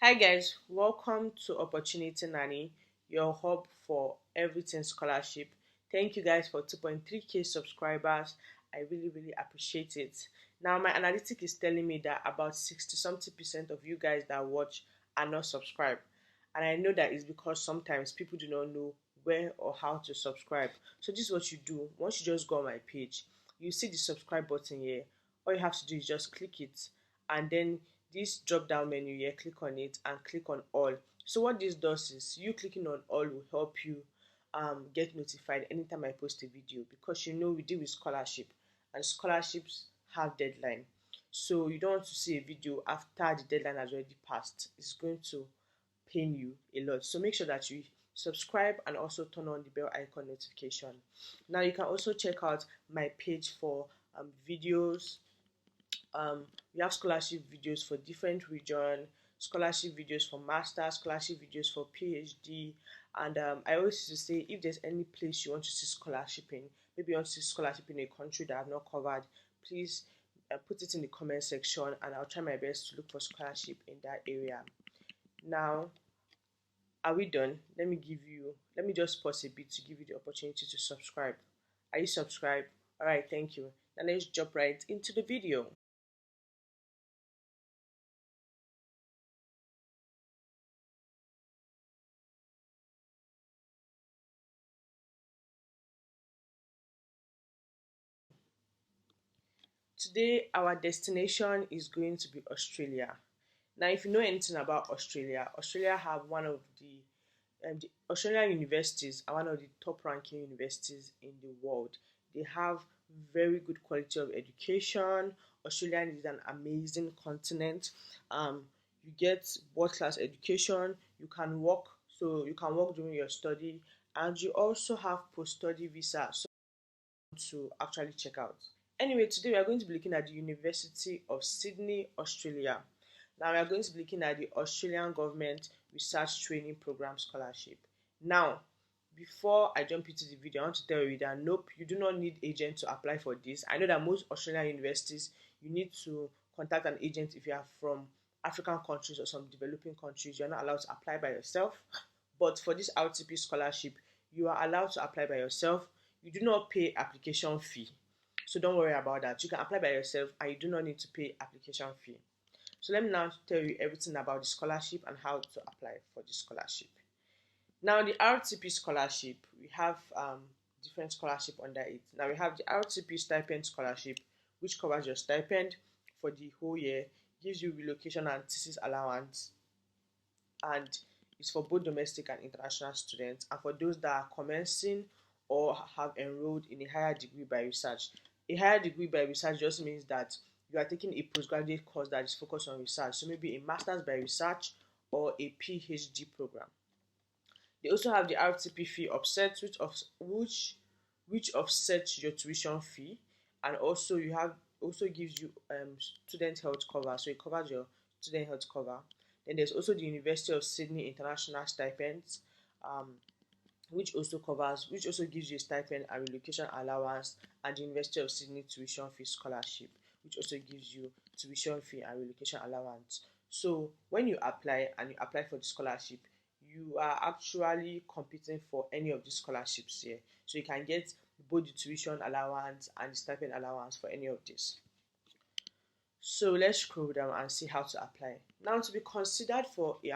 Hi guys, welcome to Opportunity Nanny, your hub for everything scholarship. Thank you guys for 2.3k subscribers. I really appreciate it. Now my analytic is telling me that about 60 something percent of you guys that watch are not subscribed. And I know that is because sometimes people do not know where or how to subscribe. So this is what you do. Once you just go on my page, you see the subscribe button here. All you have to do is just click it, and then this drop down menu here, click on it and click on all. So what this does is you clicking on all will help you get notified anytime I post a video, because we deal with scholarship and scholarships have deadline. So you don't want to see a video after the deadline has already passed. It's going to pain you a lot. So make sure that you subscribe and also turn on the bell icon notification. Now you can also check out my page for videos. We have scholarship videos for different region, scholarship videos for master, scholarship videos for PhD, and I always used to say, if there's any place you want to see scholarship in, maybe you want to see scholarship in a country that I've not covered, please put it in the comment section, and I'll try my best to look for scholarship in that area. Now, are we done? Let me just pause a bit to give you the opportunity to subscribe. Are you subscribed? All right, thank you. Now let's jump right into the video. Today, our destination is going to be Australia. Now, if you know anything about Australia, Australia have one of the Australian universities are one of the top ranking universities in the world. They have very good quality of education. Australia is an amazing continent. You get world class education. You can work, so you can work during your study, and you also have post study visa. So to actually check out. Anyway, today we are going to be looking at the University of Sydney, Australia. Now we are going to be looking at the Australian Government Research Training Program Scholarship. Now, before I jump into the video, I want to tell you that nope, you do not need agent to apply for this. I know that most Australian universities, you need to contact an agent if you are from African countries or some developing countries. You're not allowed to apply by yourself. But for this RTP scholarship, you are allowed to apply by yourself. You do not pay application fee. So don't worry about that. You can apply by yourself and you do not need to pay application fee. So let me now tell you everything about the scholarship and how to apply for the scholarship. Now the RTP scholarship, we have different scholarship under it. Now we have the RTP stipend scholarship, which covers your stipend for the whole year, gives you relocation and thesis allowance, and it's for both domestic and international students, and for those that are commencing or have enrolled in a higher degree by research. A higher degree by research just means that you are taking a postgraduate course that is focused on research, so maybe a master's by research or a PhD program. They also have the RTP fee offset, which offsets your tuition fee, and also you have also gives you student health cover, so it covers your student health cover. Then there's also the University of Sydney International Stipends, um, which also gives you a stipend and relocation allowance, and the University of Sydney tuition fee scholarship, which also gives you tuition fee and relocation allowance. So when you apply and you apply for the scholarship, you are actually competing for any of the scholarships here. So you can get both the tuition allowance and the stipend allowance for any of this. So let's scroll down and see how to apply. Now, to be considered for the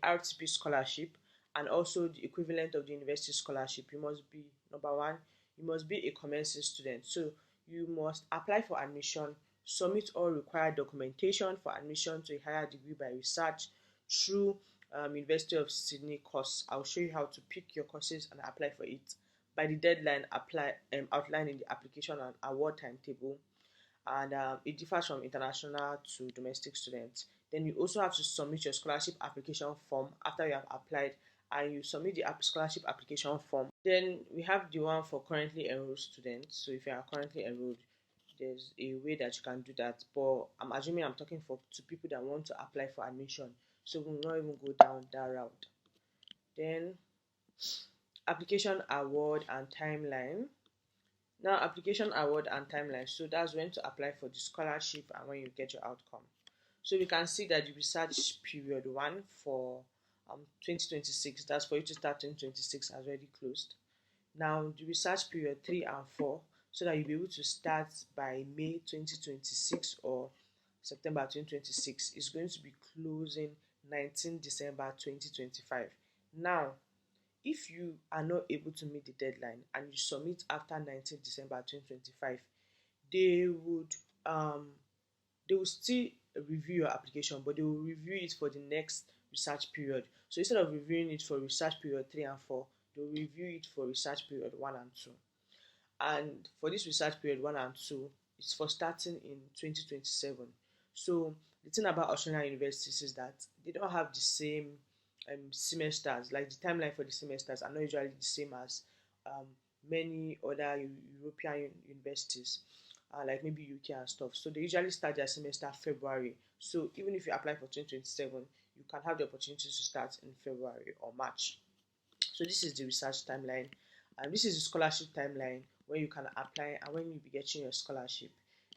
RTP scholarship and also the equivalent of the university scholarship, you must be number one, you must be a commencing student. So you must apply for admission, submit all required documentation for admission to a higher degree by research through University of Sydney course. I'll show you how to pick your courses and apply for it by the deadline outlined in the application and award timetable, and it differs from international to domestic students. Then you also have to submit your scholarship application form after you have applied, and you submit the scholarship application form. Then we have the one for currently enrolled students. So if you are currently enrolled, there's a way that you can do that. But I'm assuming I'm talking to people that want to apply for admission, so we will not even go down that route. Then application award and timeline. Now, application award and timeline. So that's when to apply for the scholarship and when you get your outcome. So we can see that the research period one for 2026, that's for you to start 2026, has already closed. Now the research period 3 and 4, so that you'll be able to start by May 2026 or September 2026, is going to be closing 19 December 2025. Now, if you are not able to meet the deadline and you submit after 19 December 2025, they would um they will still review your application, but they will review it for the next research period. So instead of reviewing it for research period 3 and 4, they will review it for research period 1 and 2. And for this research period 1 and 2, it's for starting in 2027. So the thing about Australian universities is that they don't have the same semesters. Like the timeline for the semesters are not usually the same as um, many other European universities, like maybe UK and stuff. So they usually start their semester February. So even if you apply for 2027, you can have the opportunity to start in February or March. So this is the research timeline, and this is the scholarship timeline when you can apply and when you'll be getting your scholarship.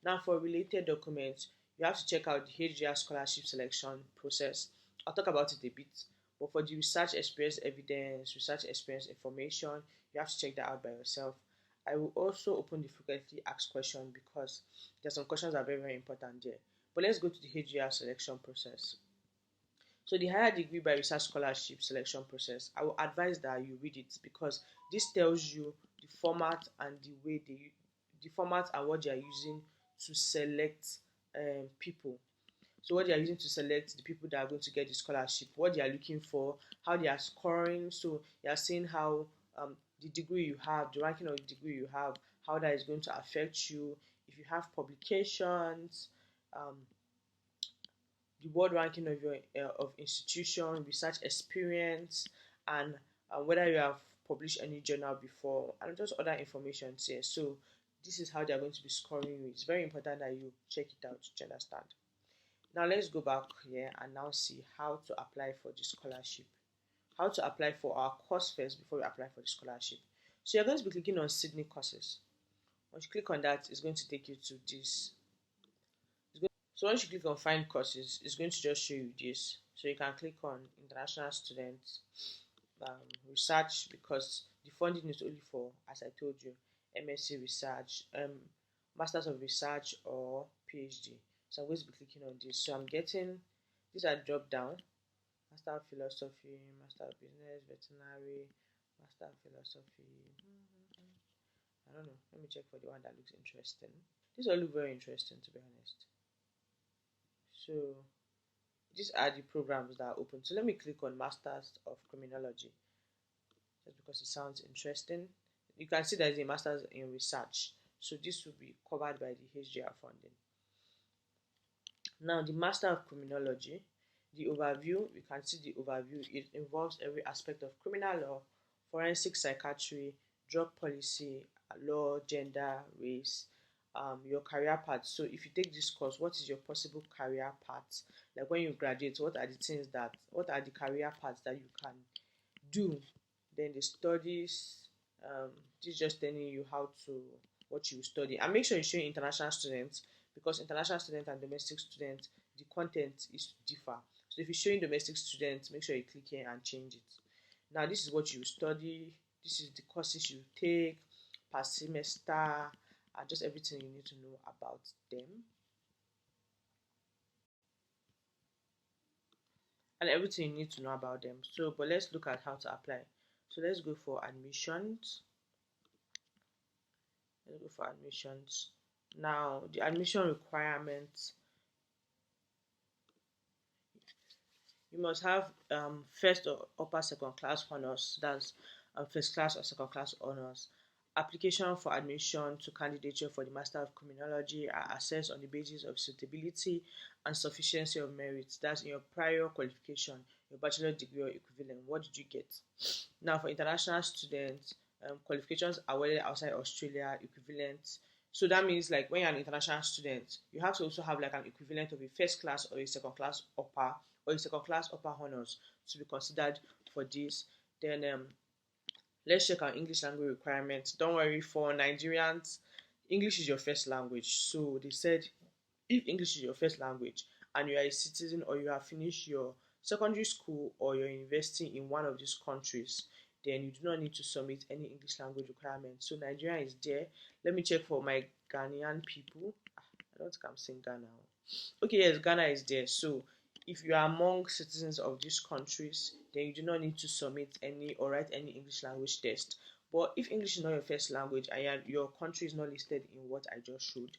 Now for related documents, you have to check out the HDR scholarship selection process. I'll talk about it a bit, but for the research experience evidence, research experience information, you have to check that out by yourself. I will also open the frequently asked question because there's some questions that are very, very important there. But let's go to the HDR selection process. So the higher degree by research scholarship selection process, I will advise that you read it because this tells you the format and the format and what they are using to select people. So what they are using to select the people that are going to get the scholarship, what they are looking for, how they are scoring. So you are seeing how the degree you have, the ranking of the degree you have, how that is going to affect you. If you have publications, um, the world ranking of your of institution, research experience, and whether you have published any journal before, and just other information here. So this is how they are going to be scoring you. It's very important that you check it out to understand. Now let's go back here and now see how to apply for the scholarship. How to apply for our course first before we apply for the scholarship. So you're going to be clicking on Sydney courses. Once you click on that, it's going to take you to this. So once you click on find courses, it's going to just show you this. So you can click on international students, research, because the funding is only for, as I told you, MSc research, masters of research or PhD. So I'm going to be clicking on this. So I'm getting these are drop down: master of philosophy, master of business, veterinary, master of philosophy. I don't know. Let me check for the one that looks interesting. These all look very interesting, to be honest. So these are the programs that are open. So let me click on Masters of Criminology just because it sounds interesting. You can see there's a Masters in Research. So this will be covered by the HDR funding. Now the Master of Criminology, the overview, you can see the overview. It involves every aspect of criminal law, forensic psychiatry, drug policy, law, gender, race, your career path. So if you take this course, what is your possible career path? Like when you graduate, what are the career paths that you can do? Then the studies, this is just telling you what you study. And make sure you show international students, because international students and domestic students, the content is differ. So if you're showing domestic students, make sure you click here and change it. Now this is what you study, this is the courses you take per semester, and just everything you need to know about them. And everything you need to know about them. So, but let's look at how to apply. So let's go for admissions. Let's go for admissions. Now, the admission requirements, you must have first or upper second class honors, that's first class or second class honors. Application for admission to candidature for the Master of Criminology are assessed on the basis of suitability and sufficiency of merit. That's in your prior qualification, your bachelor degree or equivalent. What did you get? Now, for international students, qualifications awarded outside Australia, equivalent. So that means like when you're an international student, you have to also have like an equivalent of a first class or a second class upper or a second class upper honors to be considered for this. Then let's check our English language requirements. Don't worry, for Nigerians, English is your first language. So they said if English is your first language and you are a citizen or you have finished your secondary school or your university in one of these countries, then you do not need to submit any English language requirements. So Nigeria is there. Let me check for my Ghanaian people. I don't think I'm saying Ghana. Okay, yes, Ghana is there. So if you are among citizens of these countries, then you do not need to submit any or write any English language test. But if English is not your first language and your country is not listed in what I just showed,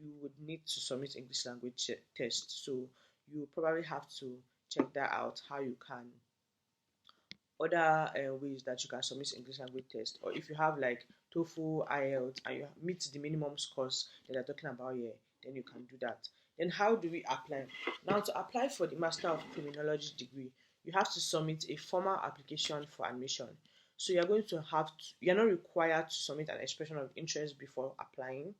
you would need to submit English language test. So you probably have to check that out, how you can other ways that you can submit English language test, or if you have like TOEFL, IELTS, and you meet the minimum scores that they're talking about here, then you can do that. Then how do we apply? Now, to apply for the Master of Criminology degree, you have to submit a formal application for admission. So you're going to have to, you're not required to submit an expression of interest before applying.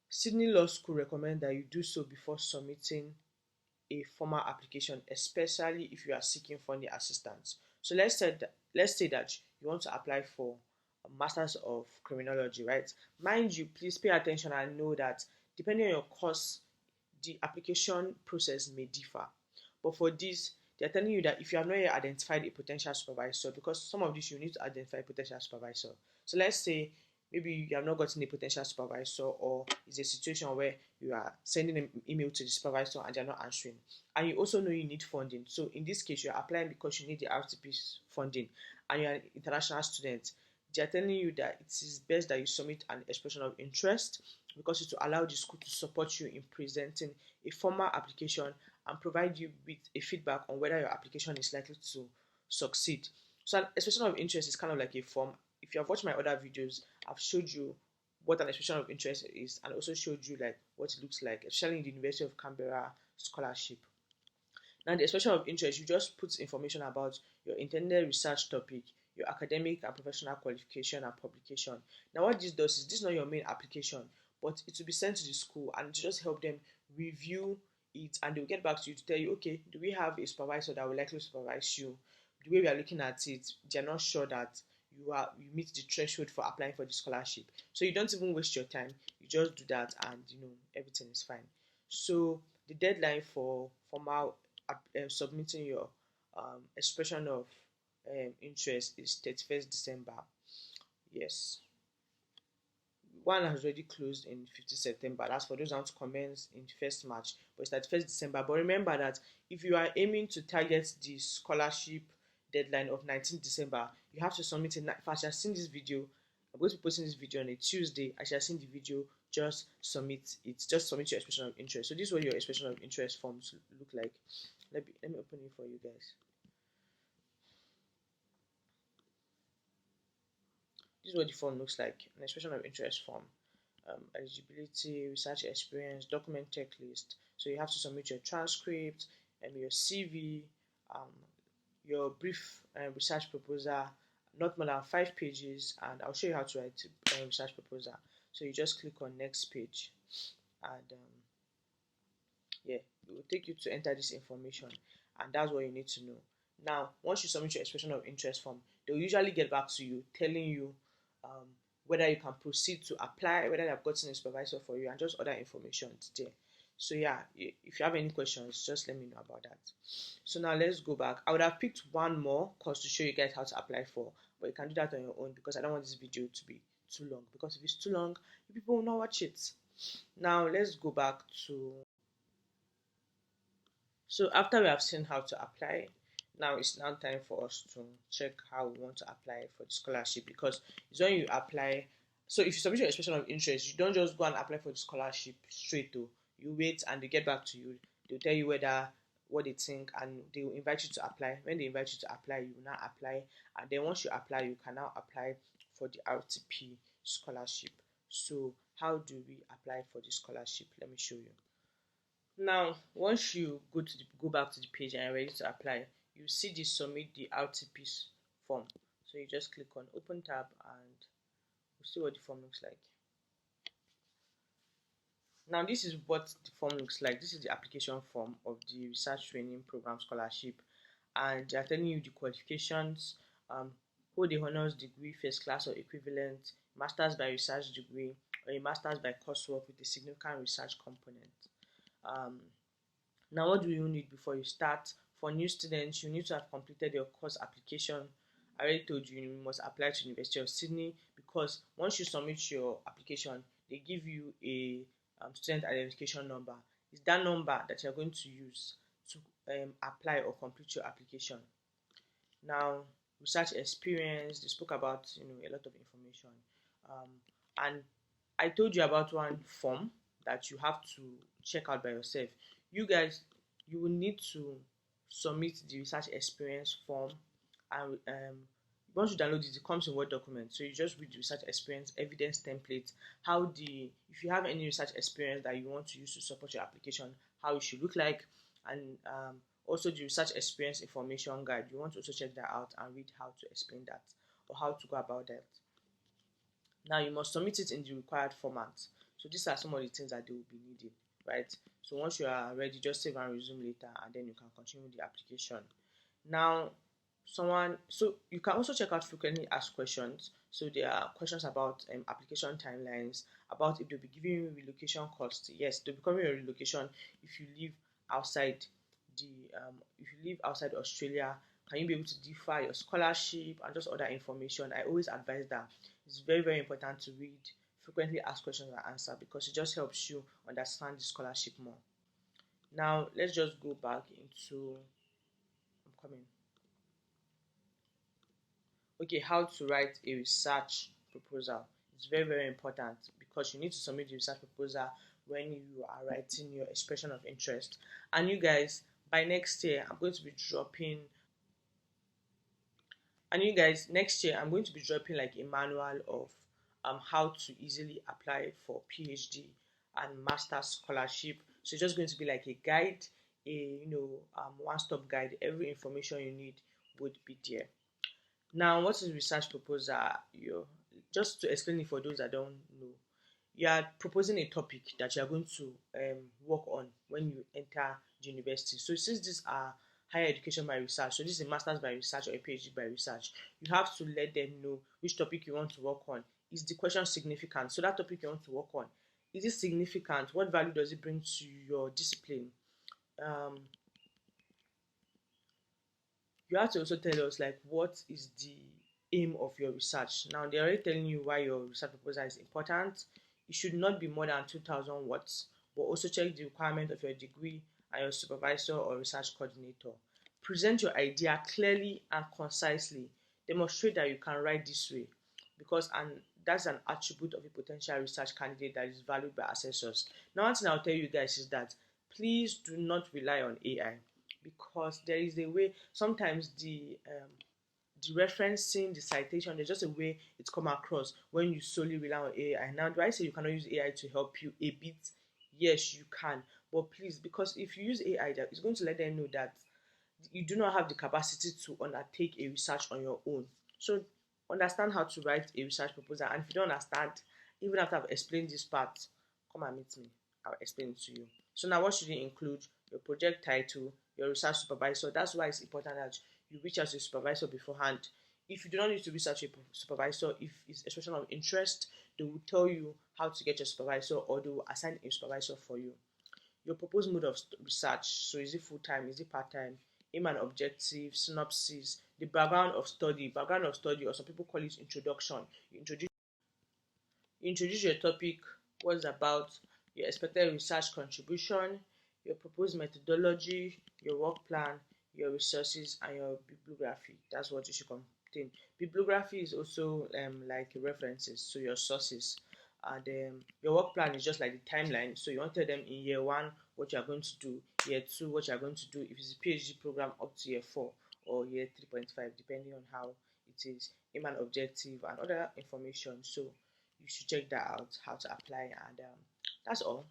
Sydney Law School recommend that you do so before submitting a formal application, especially if you are seeking funding assistance. So let's say that you want to apply for a Masters of Criminology, right? Mind you, please pay attention and know that depending on your course, the application process may differ. But for this, they're telling you that if you have not yet identified a potential supervisor, because some of this you need to identify a potential supervisor. So let's say maybe you have not gotten a potential supervisor, or it's a situation where you are sending an email to the supervisor and they're not answering. And you also know you need funding. So in this case, you're applying because you need the RTP funding and you're an international student. They're telling you that it is best that you submit an expression of interest because it will allow the school to support you in presenting a formal application and provide you with a feedback on whether your application is likely to succeed. So an expression of interest is kind of like a form. If you have watched my other videos, I've showed you what an expression of interest is and also showed you like what it looks like, especially in the University of Canberra scholarship. Now, the expression of interest, you just put information about your intended research topic, your academic and professional qualification and publication. Now, what this does is this is not your main application, but it will be sent to the school and to just help them review it, and they'll get back to you to tell you, okay, do we have a supervisor that will likely supervise you? The way we are looking at it, they're not sure that you meet the threshold for applying for the scholarship. So you don't even waste your time. You just do that, and everything is fine. So the deadline for formal submitting your expression of interest is 31st December. Yes. One has already closed in 15th September. That's for those that want to commence in 1st March. But it's 31st December. But remember that if you are aiming to target the scholarship deadline of 19th December, you have to submit it. If I shall seen this video, I'm going to be posting this video on a Tuesday. I shall seen the video, just submit it. Just submit your expression of interest. So this is what your expression of interest forms look like. Let me open it for you guys. This is what the form looks like. An expression of interest form. Eligibility, research experience, document checklist. So you have to submit your transcript and your CV, your brief research proposal, not more than 5 pages, and I'll show you how to write a research proposal. So you just click on next page, and yeah, it will take you to enter this information, and that's what you need to know. Now, once you submit your expression of interest form, they'll usually get back to you telling you whether you can proceed to apply, whether they have gotten a supervisor for you, and just other information there. So yeah, if you have any questions, just let me know about that. So now let's go back. I would have picked one more course to show you guys how to apply for, but you can do that on your own because I don't want this video to be too long, because if it's too long, people will not watch it. Now let's go back to, so after we have seen how to apply, now it's now time for us to check how we want to apply for the scholarship, because it's when you apply. So if you submit your expression of interest, you don't just go and apply for the scholarship straight to. You wait and they get back to you. They'll tell you what they think, and they will invite you to apply. When they invite you to apply, you will now apply, and then once you apply, you can now apply for the RTP scholarship. So how do we apply for the scholarship? Let me show you. Now, once you go back to the page and you're ready to apply, you see the submit the RTP form. So you just click on open tab and we'll see what the form looks like. Now, this is what the form looks like. This is the application form of the research training program scholarship, and they're telling you the qualifications: hold a honors degree, first class or equivalent, master's by research degree, or a master's by coursework with a significant research component. Now, what do you need before you start? For new students, you need to have completed your course application. I already told you you must apply to University of Sydney, because once you submit your application, they give you a student identification number. It's that number that you're going to use to apply or complete your application. Now, research experience, they spoke about a lot of information, um, and I told you about one form that you have to check out by yourself. You guys, you will need to submit the research experience form, and once you download it, it comes in Word document. So you just read the research experience evidence template, how the if you have any research experience that you want to use to support your application, how it should look like, and also the research experience information guide. You want to also check that out and read how to explain that or how to go about that. Now you must submit it in the required format. So these are some of the things that they will be needing, right? So once you are ready, just save and resume later, and then you can continue the application. Now, so you can also check out frequently asked questions. So there are questions about application timelines, about if they'll be giving you relocation costs. Yes, they'll be covering your relocation if you live outside if you live outside Australia. Can you be able to defer your scholarship and just other information? I always advise that it's very, very important to read frequently asked questions and answer, because it just helps you understand the scholarship more. Now, let's just go back into I'm coming. Okay, how to write a research proposal. It's very, very important, because you need to submit the research proposal when you are writing your expression of interest. And you guys, by next year, next year I'm going to be dropping like a manual of how to easily apply for PhD and master's scholarship. So it's just going to be like a guide, one-stop guide. Every information you need would be there. Now, what is research proposal? Just to explain it for those that don't know, you are proposing a topic that you are going to work on when you enter the university. So since these are higher education by research, so this is a master's by research or a PhD by research, you have to let them know which topic you want to work on. Is the question significant? So that topic you want to work on, is it significant? What value does it bring to your discipline? Um, you have to also tell us like what is the aim of your research. Now they're already telling you why your research proposal is important. It should not be more than 2,000 words, but also check the requirement of your degree and your supervisor or research coordinator. Present your idea clearly and concisely. Demonstrate that you can write this way, because and that's an attribute of a potential research candidate that is valued by assessors. Now, one thing I'll tell you guys is that please do not rely on AI, because there is a way sometimes the referencing, the citation, there's just a way it's come across when you solely rely on AI. Now, do I say you cannot use AI to help you a bit? Yes, you can. But please, because if you use AI, it's going to let them know that you do not have the capacity to undertake a research on your own. So understand how to write a research proposal. And if you don't understand, even after I've explained this part, come and meet me. I'll explain it to you. So now what should you include? Your project title, your research supervisor. That's why it's important that you reach out to a supervisor beforehand. If you do not need to research a supervisor, if it's expression of interest, they will tell you how to get your supervisor, or they will assign a supervisor for you. Your proposed mode of research. So is it full-time? Is it part-time? Aim and objective, synopsis, the background of study, or some people call it introduction. You introduce your topic, what's about, your expected research contribution, your proposed methodology, your work plan, your resources, and your bibliography. That's what you should contain. Bibliography is also like references, so your sources. And your work plan is just like the timeline. So you want to tell them in year one what you are going to do, year two what you are going to do. If it's a PhD program, up to year four or year 3.5, depending on how it is. Aim and objective and other information. So you should check that out, how to apply, and that's all.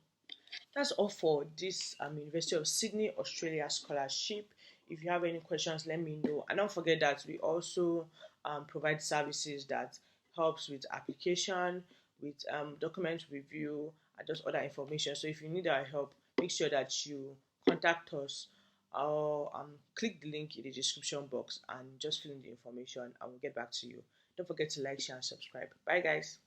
That's all for this University of Sydney Australia scholarship. If you have any questions, let me know. And don't forget that we also provide services that helps with application, with document review, and just other information. So if you need our help, make sure that you contact us, or click the link in the description box and just fill in the information, and we'll get back to you. Don't forget to like, share, and subscribe. Bye, guys.